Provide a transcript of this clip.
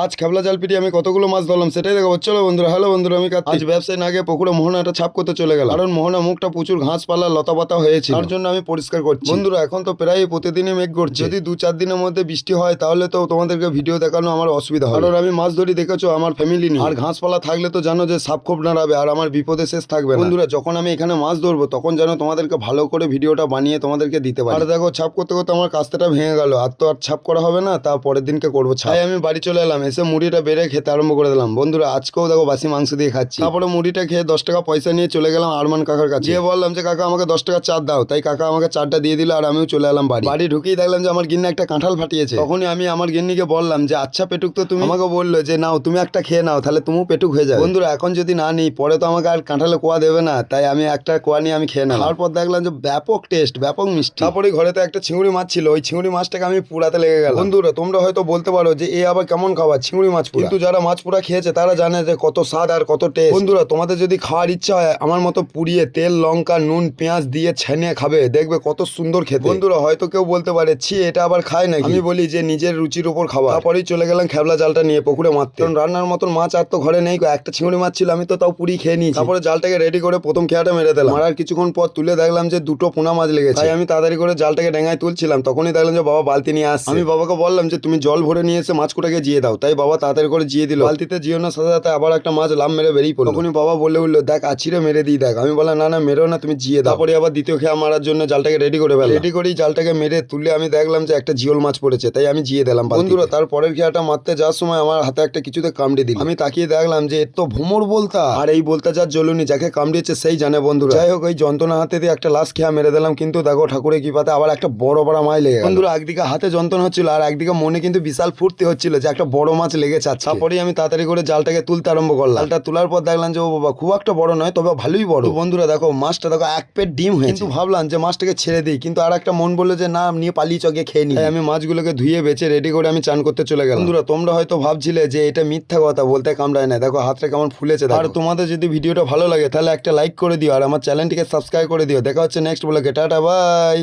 আজ খেপলা জাল পিটিয়ে আমি কতগুলো মাছ ধরলাম সেটাই দেখাবো। চলো বন্ধুরা, হ্যালো বন্ধুরা, আমি কাজ ব্যবসায় না গিয়ে পুকুরে মোহনা একটা ছাপ করতে চলে গেলাম, কারণ মোহনা মুখটা প্রচুর ঘাস পালা লতা পাতা হয়েছে, তার জন্য আমি পরিষ্কার করছি। বন্ধুরা এখন তো প্রায় প্রতিদিনই মেঘ করছে, যদি 2-4 দিনের মধ্যে বৃষ্টি হয় তাহলে তো তোমাদেরকে ভিডিও দেখানো আমার অসুবিধা হয়, কারণ আমি মাছ ধরি দেখেছো আমার ফ্যামিলি নিয়ে, আর ঘাস পালা থাকলে তো জানো যে সাপ খোপ নাড়াবে আর আমার বিপদে শেষ থাকবে না। বন্ধুরা যখন আমি এখানে মাছ ধরবো তখন যেন তোমাদেরকে ভালো করে ভিডিওটা বানিয়ে তোমাদেরকে দিতে পারি। আর দেখো ছাপ করতে করতে আমার কাস্তেটা ভেঙে গেল, আর তো আর ছাপ করা হবে না, তা পরের দিনকে করবো ছাপ। আমি বাড়ি চলে এলাম, এসে মুড়িটা বেড়ে খেতে আরম্ভ করে দিলাম। বন্ধুরা আজকেও দেখো বাসি মাংস দিয়ে খাচ্ছি। তারপরে মুড়িটা খেয়ে 10 টাকা পয়সা নিয়ে চলে গেলাম আরমান কাকার কাছে, গিয়ে বললাম যে কাকা আমাকে 10 টাকা চার দাও, তাই কাকা আমাকে চারটা দিয়ে দিল আর আমিও চলে এলাম বাড়ি। বাড়ি ঢুকেই দেখলাম যে আমার গিন্নি একটা কাঁঠাল ফাটিয়েছে। তখনই আমি আমার গিন্নিকে বললাম যে আচ্ছা পেটুক তো তুমি, আমাকে বললো যে নাও তুমি একটা খেয়ে নাও, তাহলে তুমিও পেটুক হয়ে যাবে। বন্ধুরা এখন যদি না নিই পরে তো আমাকে আর কাঁঠালে কোয়া দেবে না, তাই আমি একটা কোয়া নিয়ে আমি খেয়ে নিলাম। তারপর দেখলাম যে ব্যাপক টেস্ট, ব্যাপক মিষ্টি। তারপরে ঘরেতে একটা চিংড়ি মাছ ছিল, ওই চিংড়ি মাছটাকে আমি পুরাতে লেগে গেল। বন্ধুরা তোমরা হয়তো বলতে পারো যে এ আবার কেমন খাবার চিংড়ি মাছ, কিন্তু যারা মাছ পুরা খেয়েছে তারা জানে যে কত স্বাদ আর কত টেস্ট। বন্ধুরা তোমাদের যদি খাওয়ার ইচ্ছা হয় আমার মতো পুড়িয়ে তেল লঙ্কা নুন পেঁয়াজ দিয়ে ছেনে খাবে, দেখবে কত সুন্দর খেতে। বন্ধুরা হয়তো কেউ বলতে পারে ছি এটা আবার খায় নাকি, আমি বলি যে নিজের রুচির উপর খাবার। তারপরেই চলে গেলাম খেবলা জালটা নিয়ে পুকুরে মারতে, কারণ রান্নার মতন মাছ আর তো ঘরে নেই, একটা চিংড়ি মাছ ছিল আমি তো তাও পুরি খেয়ে নিয়েছি। তারপরে জালটাকে রেডি করে প্রথম খেয়াটা মেরে দিলাম, মারার কিছুক্ষণ পর তুলে দেখলাম যে দুটো পোনা মাছ লেগেছে, তাই আমি তাড়াতাড়ি করে জালটাকে ডেঙ্গায় তুলছিলাম, তখনই দেখলাম যে বাবা বালতি নিয়ে আসছে। আমি বাবাকে বললাম যে তুমি জল ভরে নিয়ে এসে মাছকুটাকে জিয়ে দাও, তাই বাবা তাড়াতাড়ি করে জিয়ে দিল। বালতিতে জিওনোর সাথে সাথে আবার একটা মাছ লাভ মেরে বেরিয়ে পড়লো। তখনই বাবা বলে উঠলো দেখ আছিরে মেরে দিই দেখ। আমি বললাম না না মেরো না, তুমি জিয়ে দাও। তারপরে আবার দ্বিতীয় খেয়া মারার জন্য জালটাকে রেডি করে ফেললাম। রেডি করেই জালটাকে মেরে তুলে আমি দেখলাম যে একটা জিওল মাছ পড়েছে, তাই আমি জিয়ে দিলাম। বন্ধুরা তার পরের খেয়াটা মারতে যাওয়ার সময় আমার হাতে একটা কিছুতে কামড়ে দিল, আমি তাকিয়ে দেখলাম যে এর তো ভোমর বলতা, আর এই বলতা যার জ্বলুনি যাকে কামড়িয়েছে সেই জানে। বন্ধুরা যাই হোক ওই যন্ত্রণা হাতে দিয়ে একটা লাশ খেয়া মেরে দিলাম, কিন্তু দেখো ঠাকুরের কৃপাতে আবার একটা বড় বড় মাছ লেগে গেল। বন্ধুরা একদিকে হাতে যন্ত্রণা হচ্ছিল আর একদিকে মনে কিন্তু বিশাল ফুর্তি হচ্ছিল যে একটা বড় মাছ লেগেছে। তারপরেই আমি তাড়াতাড়ি করে জালটাকে তুলতে আরম্ভ করলাম। জালটা তোলার পর দেখলাম যে ও বাবা খুব একটা বড় নয়, তবে ভালোই বড়। বন্ধুরা দেখো মাছটা দেখো এক পেট ডিম হয়েছে, কিন্তু ভাবলাম যে মাছটাকে ছেড়ে দিই, কিন্তু আর একটা মন বললো যে না নিয়ে পালিয়ে চকে খেয়ে নিই। আমি মাছগুলোকে ধুয়ে বেছে রেডি করে আমি চান করতে চলে গেলাম। বন্ধুরা তোমরা হয়তো ভাবছিলে যে এটা মিথ্যা কথা, বলতে কামড়ায় না, দেখো হাতটা কেমন ফুলেছে। আর তোমাদের যদি ভিডিওটা ভালো লাগে তাহলে একটা লাইক করে দিও আর আমার চ্যানেলটিকে সাবস্ক্রাইব করে দিও। দেখা হচ্ছে নেক্সট ব্লগে, টাটা বাই।